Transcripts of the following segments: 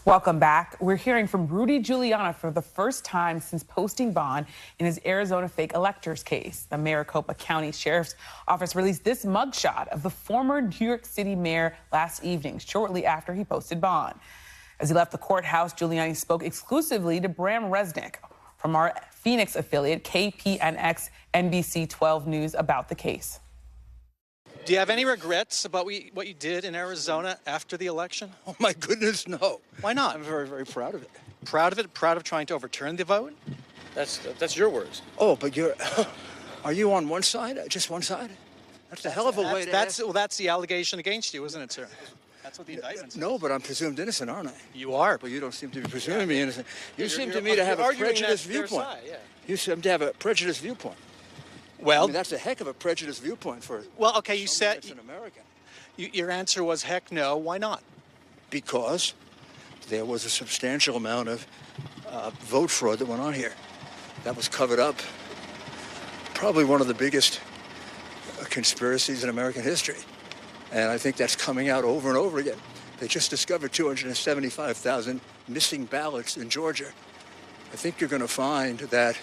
Welcome back. We're hearing from Rudy Giuliani for the first time since posting bond in his Arizona fake electors case. The Maricopa County Sheriff's Office released this mugshot of the former New York City mayor last evening, shortly after he posted bond. As he left the courthouse, Giuliani spoke exclusively to Brahm Resnik from our Phoenix affiliate, KPNX NBC 12 News, about the case. Do you have any regrets about what you did in Arizona after the election? Oh, my goodness, no. Why not? I'm very, very proud of it. Proud of it? Proud of trying to overturn the vote? That's your words. Oh, but are you on one side? Just one side? That's a hell of a way to ask. Well, that's the allegation against you, isn't it, sir? That's what the indictment says. No, but I'm presumed innocent, aren't I? You are. But you don't seem to be presuming me innocent. You seem to me to have a prejudiced viewpoint. You seem to have a prejudiced viewpoint. Well, I mean, that's a heck of a prejudiced viewpoint for. Well, okay, you said an American. Your answer was heck no. Why not? Because there was a substantial amount of vote fraud that went on here. That was covered up. Probably one of the biggest conspiracies in American history. And I think that's coming out over and over again. They just discovered 275,000 missing ballots in Georgia. I think you're going to find that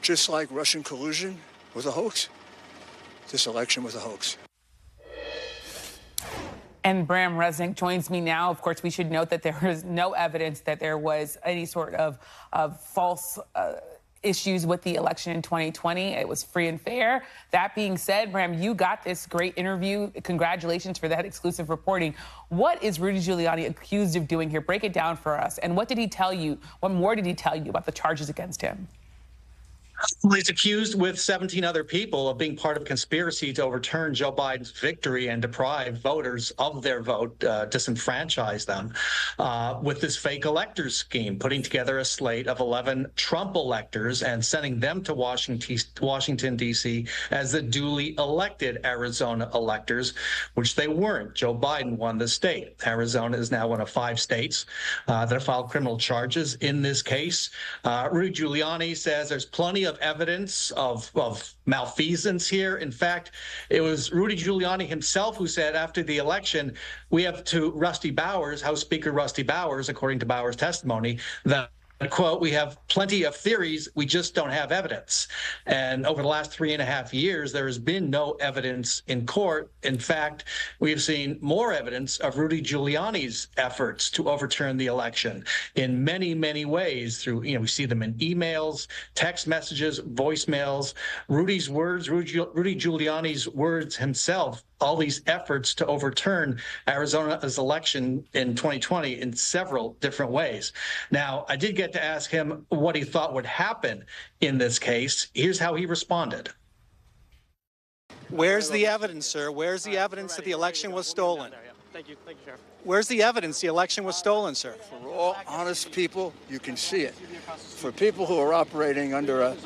just like Russian collusion was a hoax, this election was a hoax. And Brahm Resnik joins me now. Of course, we should note that there is no evidence that there was any sort of false issues with the election in 2020. It was free and fair. That being said, Brahm, you got this great interview. Congratulations for that exclusive reporting. What is Rudy Giuliani accused of doing here? Break it down for us. And what did he tell you? What more did he tell you about the charges against him? Well, he's accused with 17 other people of being part of a conspiracy to overturn Joe Biden's victory and deprive voters of their vote, disenfranchise them, with this fake electors scheme, putting together a slate of 11 Trump electors and sending them to Washington, D.C. as the duly elected Arizona electors, which they weren't. Joe Biden won the state. Arizona is now one of 5 states that have filed criminal charges in this case. Rudy Giuliani says there's plenty of evidence of malfeasance here. In fact, it was Rudy Giuliani himself who said after the election, we have to Rusty Bowers, House Speaker Rusty Bowers, according to Bowers' testimony, that, quote, we have plenty of theories, we just don't have evidence. And over the last 3.5 years, there has been no evidence in court. In fact, we have seen more evidence of Rudy Giuliani's efforts to overturn the election in many, many ways through, we see them in emails, text messages, voicemails, Rudy Giuliani's words himself, all these efforts to overturn Arizona's election in 2020 in several different ways. Now, I did get to ask him what he thought would happen in this case. Here's how he responded. Where's the evidence, sir? Where's the evidence that the election was stolen? Thank you, Sheriff. Where's the evidence the election was stolen, sir? For all honest people, you can see it. For people who are operating under a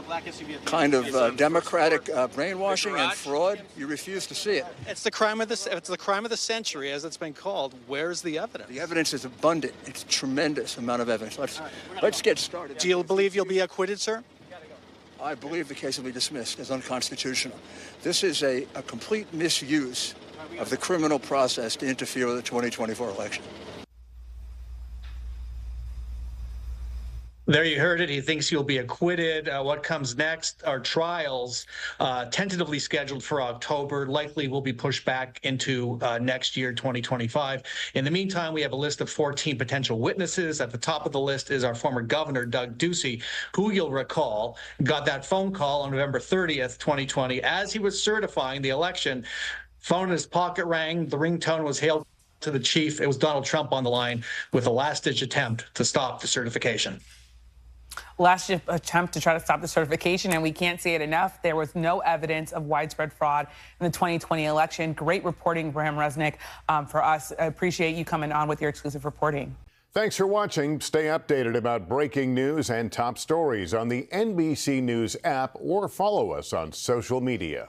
kind of democratic brainwashing and fraud, you refuse to see it. It's the crime of the century, as it's been called. Where's the evidence? The evidence is abundant. It's a tremendous amount of evidence. Let's get started. Do you believe you'll be acquitted, sir? I believe the case will be dismissed as unconstitutional. This is a complete misuse of the criminal process to interfere with the 2024 election. There you heard it. He thinks he'll be acquitted. What comes next are trials tentatively scheduled for October, likely will be pushed back into next year, 2025. In the meantime, we have a list of 14 potential witnesses. At the top of the list is our former governor, Doug Ducey, who you'll recall got that phone call on November 30th, 2020, as he was certifying the election. Phone in his pocket rang. The ringtone was hailed to the chief. It was Donald Trump on the line with a last-ditch attempt to stop the certification. Last attempt to try to stop the certification, and we can't say it enough. There was no evidence of widespread fraud in the 2020 election. Great reporting, Brahm Resnik, for us. I appreciate you coming on with your exclusive reporting. Thanks for watching. Stay updated about breaking news and top stories on the NBC News app or follow us on social media.